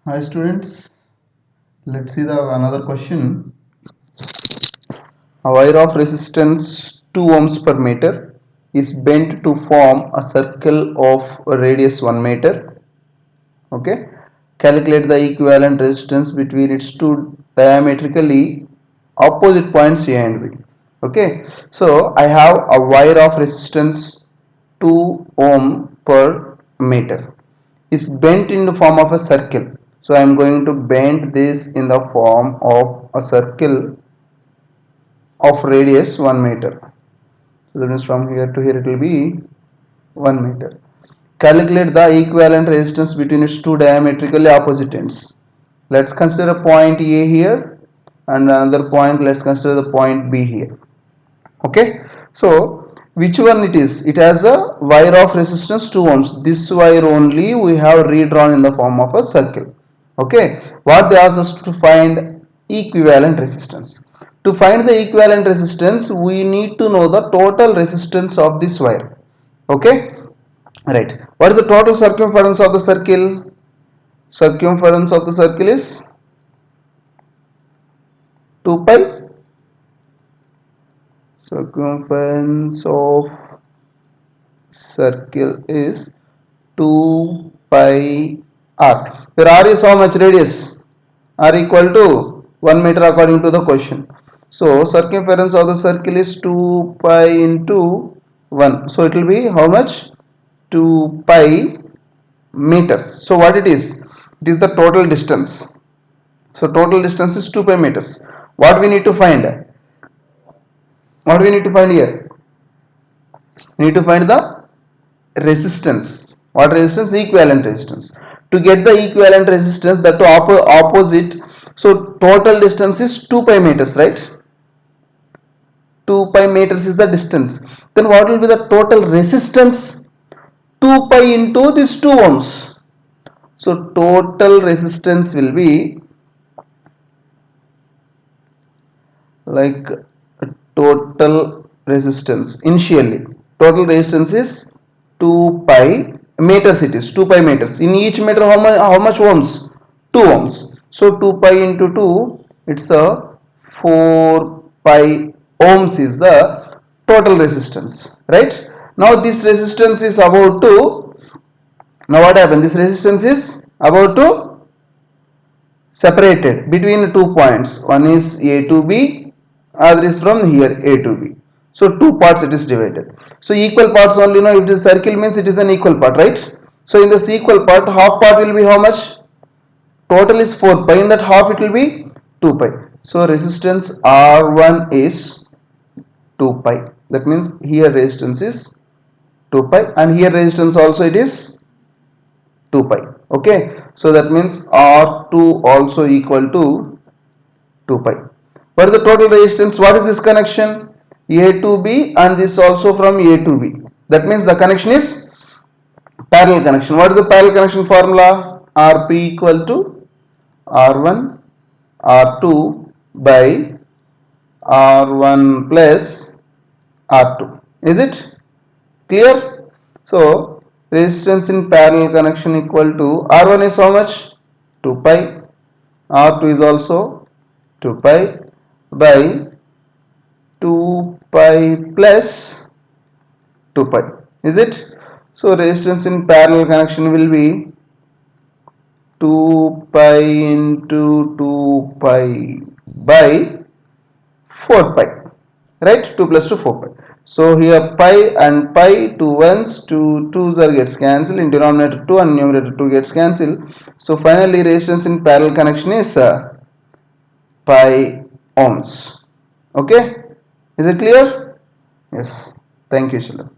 Hi students, let's see the another question. A wire of resistance 2 ohms per meter is bent to form a circle of radius 1 meter. Okay, calculate the equivalent resistance between its two diametrically opposite points A and B. Okay, so I have a wire of resistance 2 ohm per meter is bent in the form of a circle. So I am going to bend this in the form of a circle of radius 1 meter. So that means from here to here it will be 1 meter. Calculate the equivalent resistance between its two diametrically opposite ends. Let's consider a point A here and another point, let's consider the point B here. Okay, so which one it is? It has a wire of resistance 2 ohms. This wire only we have redrawn in the form of a circle. Okay, what they ask us to find equivalent resistance. To find the equivalent resistance, we need to know the total resistance of this wire. Okay, right. What is the total circumference of the circle? Circumference of the circle is 2 pi. Circumference of circle is 2 pi r, where r is how much? Radius. R equal to 1 meter according to the question. So circumference of the circle is 2 pi into 1. So it will be how much? 2 pi meters. So what it is? It is the total distance. So total distance is 2 pi meters. What we need to find? What we need to find here? We need to find the resistance. What resistance? Equivalent resistance. To get the equivalent resistance, that to opposite, so total distance is 2 pi meters, right? 2 pi meters is the distance. Then what will be the total resistance? 2 pi into this 2 ohms. So total resistance will be like total resistance initially. Total resistance is 2 pi meters. It is 2 pi meters. In each meter, how much ohms? 2 ohms. So 2 pi into 2, it's a 4 pi ohms is the total resistance, right? Now this resistance is about to, now what happened? This resistance is about to separated between two points. One is A to B, other is from here A to B. So two parts it is divided. So equal parts only, if it is circle means it is an equal part, right? So in this equal part, half part will be how much? Total is 4 pi. In that half it will be 2 pi. So resistance R1 is 2 pi. That means here resistance is 2 pi and here resistance also it is 2 pi. Okay, so that means R2 also equal to 2 pi. What is the total resistance? What is this connection? A to B and this also from A to B. That means the connection is parallel connection. What is the parallel connection formula? Rp equal to R1 R2 by R1 plus R2. Is it clear? So resistance in parallel connection equal to R1 is how much? 2 pi. R2 is also 2 pi by 2 pi plus 2 pi. Is it? So resistance in parallel connection will be 2 pi into 2 pi by 4 pi, right? 2 plus 2 4 pi. So here pi and pi, 2 ones, 2 2s are gets cancelled, in denominator 2 and numerator 2 gets cancelled. So finally resistance in parallel connection is pi ohms. Okay, is it clear? Yes, thank you children.